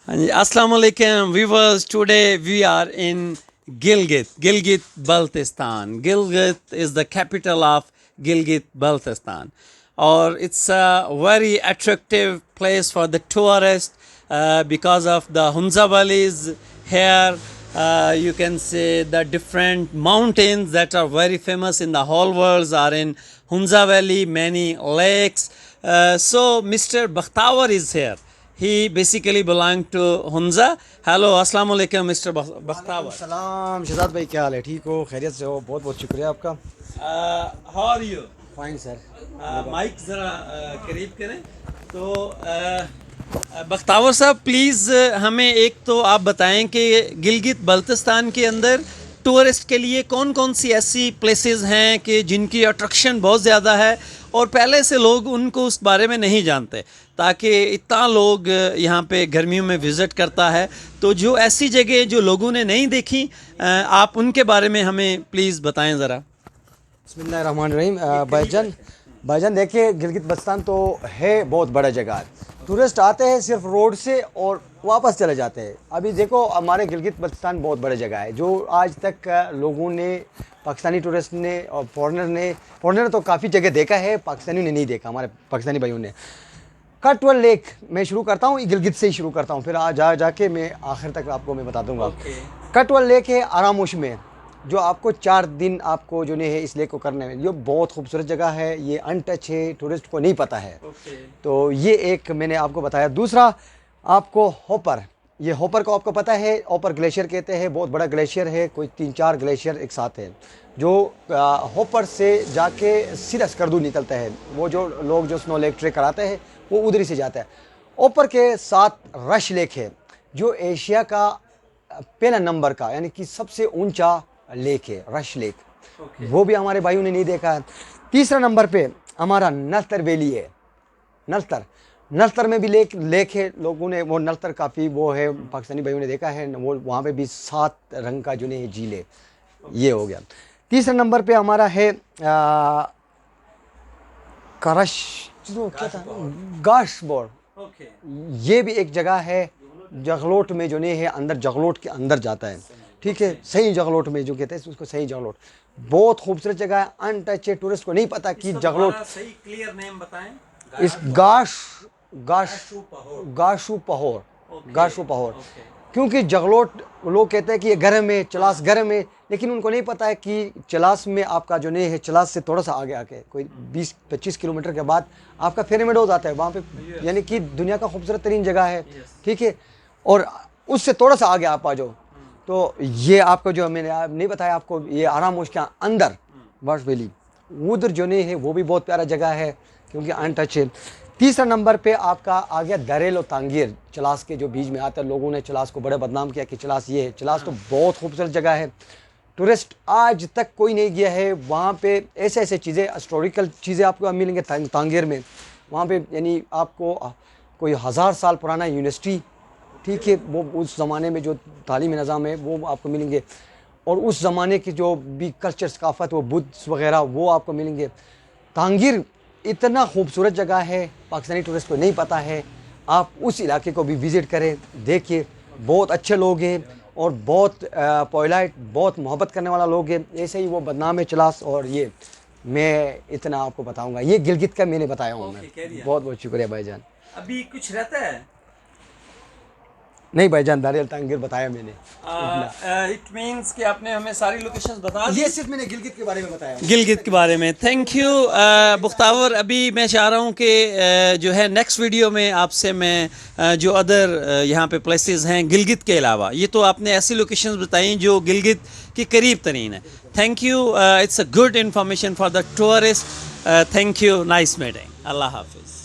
Assalamu alaikum viewers. Today we are in Gilgit Baltistan. Gilgit is the capital of Gilgit Baltistan, or it's a very attractive place for the tourists because of the Hunza valleys here. You can say the different mountains that are very famous in the whole world are in Hunza Valley, many lakes. So Mr. Bakhtawar is here. He basically belonged to Hunza. Hello, Assalamu alaikum, Mr. Bakhtawar. سلام شہزاد بھائی، کیا حال ہے؟ ٹھیک ہو؟ خیریت سے ہو؟ بہت بہت شکریہ آپ کا. How are you? Fine sir. Mic ذرا قریب کریں. تو بختاور صاحب پلیز ہمیں ایک تو آپ بتائیں کہ گلگت بلتستان کے اندر ٹورسٹ کے لیے کون کون سی ایسی پلیسز ہیں کہ جن کی اٹریکشن بہت زیادہ ہے اور پہلے سے لوگ ان کو اس بارے میں نہیں جانتے، تاکہ اتنا لوگ یہاں پہ گرمیوں میں وزٹ کرتا ہے، تو جو ایسی جگہ جو لوگوں نے نہیں دیکھی آپ ان کے بارے میں ہمیں پلیز بتائیں ذرا. بسم اللہ الرحمن الرحیم. بھائی جان دیکھیے، گلگت بلتستان تو ہے بہت بڑا جگہ ہے. ٹورسٹ آتے ہیں صرف روڈ سے اور واپس چلے جاتے ہیں. ابھی دیکھو ہمارے گلگت بلتستان بہت بڑا جگہ ہے، جو آج تک لوگوں نے، پاکستانی ٹورسٹ نے اور فورنر تو کافی جگہ دیکھا ہے، پاکستانی نے نہیں دیکھا. ہمارے پاکستانی بھائیوں نے کٹول لیک میں شروع کرتا ہوں، گلگت سے ہی شروع کرتا ہوں، پھر جا کے میں آخر تک آپ کو میں بتا دوں گا. کٹول لیک ہے آراموش میں، جو آپ کو 4 دن آپ کو جو ہے اس لیک کو کرنے میں. یہ بہت خوبصورت جگہ ہے، یہ ان ٹچ ہے، ٹورسٹ کو نہیں پتہ ہے. تو یہ ایک میں نے آپ کو بتایا. دوسرا آپ کو ہوپر، یہ ہوپر کو آپ کو پتہ ہے، ہوپر گلیشیئر کہتے ہیں، بہت بڑا گلیشیئر ہے، کوئی 3-4 گلیشیئر ایک ساتھ ہے، جو ہوپر سے جا کے سیدھا سکردو نکلتا ہے. وہ جو لوگ جو سنو لیک ٹریک کراتے ہیں وہ ادھر ہی سے جاتا ہے. اوپر کے ساتھ رش لیک ہے، جو ایشیا کا پہلا نمبر کا یعنی کہ سب سے اونچا لیک ہے، رش لیک. وہ بھی ہمارے بھائیوں نے نہیں دیکھا ہے. تیسرا نمبر پہ ہمارا نلتر ویلی ہے. نلتر میں بھی لیک ہے، لوگوں نے وہ نلتر کافی وہ ہے، پاکستانی بھائیوں نے دیکھا ہے. وہ وہاں پہ بھی 7 رنگ کا جو ہے جھیل ہے. یہ ہو گیا. تیسرے نمبر پہ ہمارا ہے گاش بور. یہ بھی ایک جگہ ہے جغلوٹ میں، جو نہیں ہے اندر، جغلوٹ کے اندر جاتا ہے. ٹھیک ہے، صحیح جغلوٹ میں جو کہتے ہیں اس کو، صحیح جغلوٹ. بہت خوبصورت جگہ ہے، ان ٹچ ہے، ٹورسٹ کو نہیں پتا کہ جغلوٹ. صحیح کلیئر نیم بتائیں. اس گاشو پہور. کیونکہ جغلوٹ لوگ کہتے ہیں کہ یہ گرم ہے، چلاس گرم ہے، لیکن ان کو نہیں پتہ ہے کہ چلاس میں آپ کا جو نہیں ہے، چلاس سے تھوڑا سا آگے آ کے کوئی 20-25 کلومیٹر کے بعد آپ کا پیرامیڈوز آتا ہے وہاں پہ، یعنی کہ دنیا کا خوبصورت ترین جگہ ہے. ٹھیک ہے، اور اس سے تھوڑا سا آگے آپ آ جاؤ تو یہ آپ کو جو میں نے نہیں بتایا آپ کو، یہ آراموش کے اندر واش ویلی، ادھر جو نہیں ہے وہ بھی بہت پیارا جگہ ہے کیونکہ ان ٹچ ہے. تیسرا نمبر پہ آپ کا آ گیا دریل و تانگیر، چلاس کے جو بیچ میں آتا ہے. لوگوں نے چلاس کو بڑے بدنام کیا کہ چلاس یہ ہے. چلاس تو بہت خوبصورت جگہ ہے، ٹورسٹ آج تک کوئی نہیں گیا ہے. وہاں پہ ایسے چیزیں، ہسٹوریکل چیزیں آپ کو ملیں گے تانگیر میں. وہاں پہ یعنی آپ کو کوئی 1000 سال پرانا یونیورسٹی، ٹھیک ہے، وہ اس زمانے میں جو تعلیمی نظام ہے وہ آپ کو ملیں گے. اور اس زمانے کی جو بھی کلچر ثقافت، وہ بدھس وغیرہ، وہ آپ کو ملیں گے. تانگیر اتنا خوبصورت جگہ ہے، پاکستانی ٹورسٹ کو نہیں پتہ ہے. آپ اس علاقے کو بھی وزٹ کریں، دیکھیے. بہت اچھے لوگ ہیں اور بہت پوائلائٹ، بہت محبت کرنے والا لوگ ہیں. ایسے ہی وہ بدنام ہے چلاس. اور یہ میں اتنا آپ کو بتاؤں گا، یہ گلگت کا میں نے بتایا ہوں. میں بہت بہت شکریہ بھائی جان. ابھی کچھ رہتا ہے؟ نہیں بھائی جان، دریال تانگیر بتایا میں نے. اٹ مینس کہ آپ نے ہمیں ساری لوکیشنز بتا دی. یہ صرف میں نے گلگت کے بارے میں بتایا. گلگت کے بارے میں تھینک یو بختاور. ابھی میں چاہ رہا ہوں کہ جو ہے نیکسٹ ویڈیو میں آپ سے میں جو ادر یہاں پہ پلیسز ہیں گلگت کے علاوہ، یہ تو آپ نے ایسی لوکیشنز بتائیں جو گلگت کی قریب ترین ہے. Thank you. It's a good information for the tourist. Thank you. Nice meeting. اللہ حافظ.